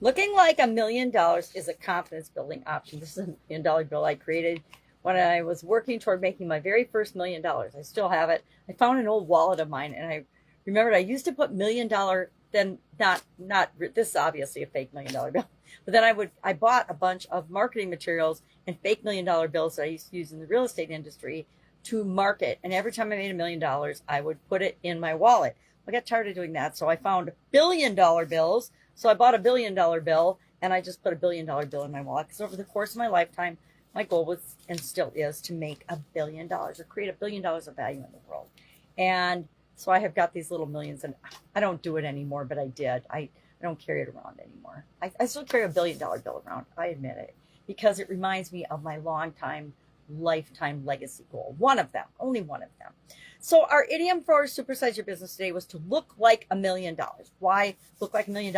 Looking like $1 million is a confidence building option. This is $1 million bill I created when I was working toward making my very first $1 million. I still have it. I found an old wallet of mine and I remembered I used to put $1 million, then not this is obviously a fake $1 million bill, but then I bought a bunch of marketing materials and fake $1 million bills that I used to use in the real estate industry to market. And every time I made $1 million, I would put it in my wallet. I got tired of doing that, so I found $1 billion bills. So I bought $1 billion bill and I just put $1 billion bill in my wallet because over the course of my lifetime, my goal was and still is to make $1 billion or create $1 billion of value in the world. And so I have got these little millions, and I don't do it anymore, but I did. I don't carry it around anymore. I still carry $1 billion bill around. I admit it, because it reminds me of my lifetime legacy goal. One of them, only one of them. So our idiom for Supersize Your Business today was to look like $1 million. Why look like $1 million?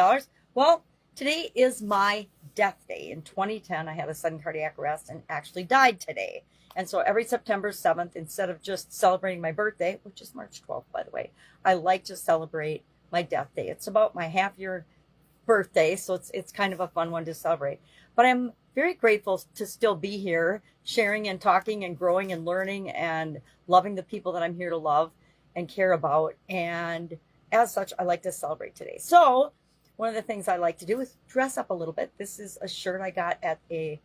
Well, today is my death day. In 2010, I had a sudden cardiac arrest and actually died today. And so every September 7th, instead of just celebrating my birthday, which is March 12th, by the way, I like to celebrate my death day. It's about my half-year birthday, so it's kind of a fun one to celebrate. But I'm very grateful to still be here, sharing and talking and growing and learning and loving the people that I'm here to love and care about. And as such, I like to celebrate today. So one of the things I like to do is dress up a little bit. This is a shirt I got at a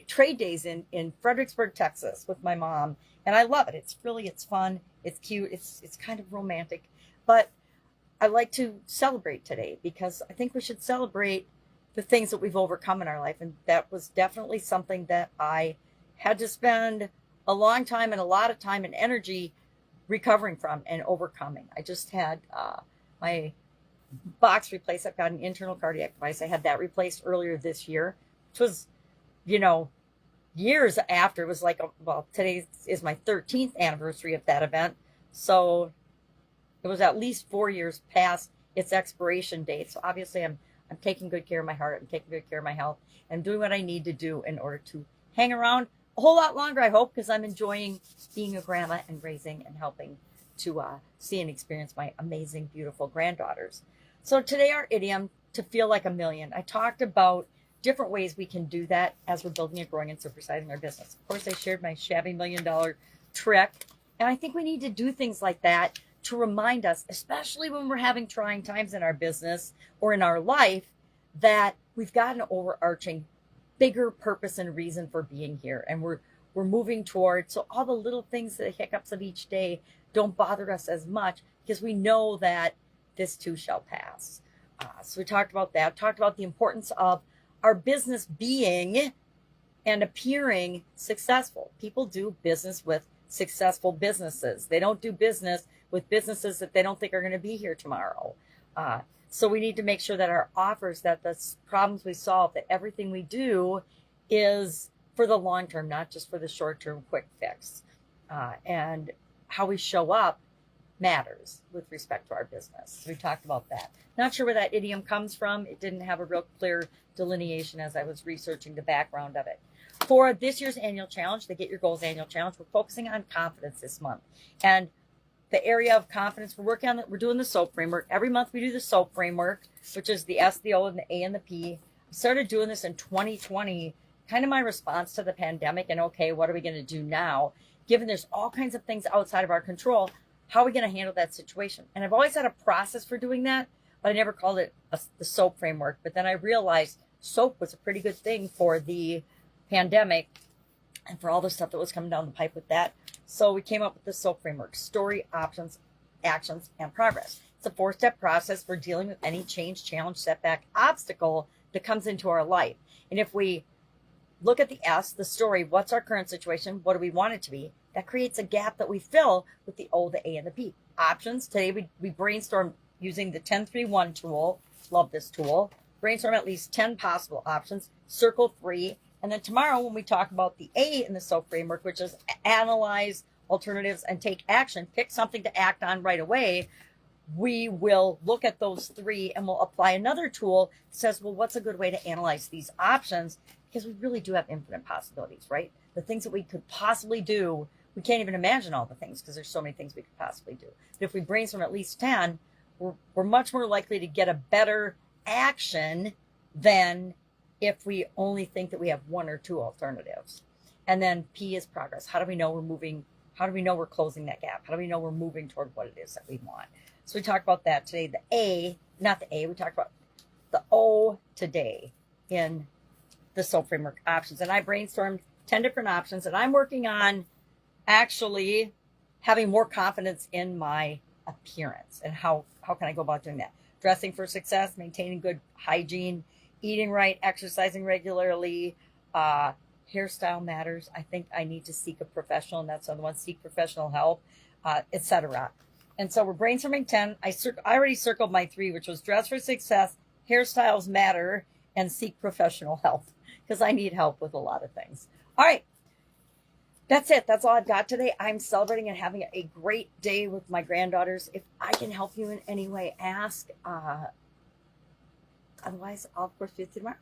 trade days in Fredericksburg, Texas with my mom. And I love it. It's fun. It's cute. It's kind of romantic, but I like to celebrate today because I think we should celebrate the things that we've overcome in our life. And that was definitely something that I had to spend a long time and a lot of time and energy recovering from and overcoming. I just had my box replaced. I've got an internal cardiac device. I had that replaced earlier this year, which was, years after. It was like, well, today is my 13th anniversary of that event. So it was at least 4 years past its expiration date. So obviously I'm taking good care of my heart. I'm taking good care of my health and doing what I need to do in order to hang around a whole lot longer, I hope, because I'm enjoying being a grandma and raising and helping to see and experience my amazing, beautiful granddaughters. So today our idiom, to feel like $1 million. I talked about different ways we can do that as we're building and growing and supersizing our business. Of course, I shared my shabby $1 million trick. And I think we need to do things like that to remind us, especially when we're having trying times in our business or in our life, that we've got an overarching bigger purpose and reason for being here. And we're moving toward, so all the little things, the hiccups of each day don't bother us as much because we know that this too shall pass. So we talked about that, talked about the importance of our business being and appearing successful. People do business with successful businesses. They don't do business with businesses that they don't think are going to be here tomorrow. So we need to make sure that our offers, that the problems we solve, that everything we do is for the long term, not just for the short term quick fix. And how we show up matters with respect to our business. We talked about that. Not sure where that idiom comes from. It didn't have a real clear delineation as I was researching the background of it. For this year's annual challenge, the Get Your Goals annual challenge, we're focusing on confidence this month. And the area of confidence we're working on, we're doing the SOAP framework. Every month we do the SOAP framework, which is the S, the O, and the A, and the P. I started doing this in 2020, kind of my response to the pandemic and, okay, what are we going to do now? Given there's all kinds of things outside of our control, how are we going to handle that situation? And I've always had a process for doing that, but I never called it the SOAP framework. But then I realized SOAP was a pretty good thing for the pandemic and for all the stuff that was coming down the pipe with that. So we came up with the SOAP framework: story, options, actions, and progress. It's a 4-step process for dealing with any change, challenge, setback, obstacle that comes into our life. And if we look at the S, the story, what's our current situation? What do we want it to be? That creates a gap that we fill with the O, the A, and the P. Options, today we brainstorm using the 10-3-1 tool. Love this tool. Brainstorm at least 10 possible options, circle 3. And then tomorrow when we talk about the A in the SOAP framework, which is analyze alternatives and take action, pick something to act on right away, we will look at those 3 and we'll apply another tool that says, well, what's a good way to analyze these options? Because we really do have infinite possibilities, right? The things that we could possibly do, we can't even imagine all the things because there's so many things we could possibly do. But if we brainstorm at least 10, we're much more likely to get a better action than if we only think that we have one or two alternatives. And then P is progress. How do we know we're moving? How do we know we're closing that gap? How do we know we're moving toward what it is that we want? So we talked about that today. The A, not the A, we talked about the O today in the SOAP framework options. And I brainstormed 10 different options, and I'm working on actually having more confidence in my appearance. And how can I go about doing that? Dressing for success, maintaining good hygiene, eating right, exercising regularly, hairstyle matters. I think I need to seek a professional, and that's on the one, seek professional help, etc. And so we're brainstorming 10. I already circled my 3, which was dress for success, hairstyles matter, and seek professional help, because I need help with a lot of things. All right. That's it. That's all I've got today. I'm celebrating and having a great day with my granddaughters. If I can help you in any way, ask. Otherwise, I'll, of course, see you tomorrow.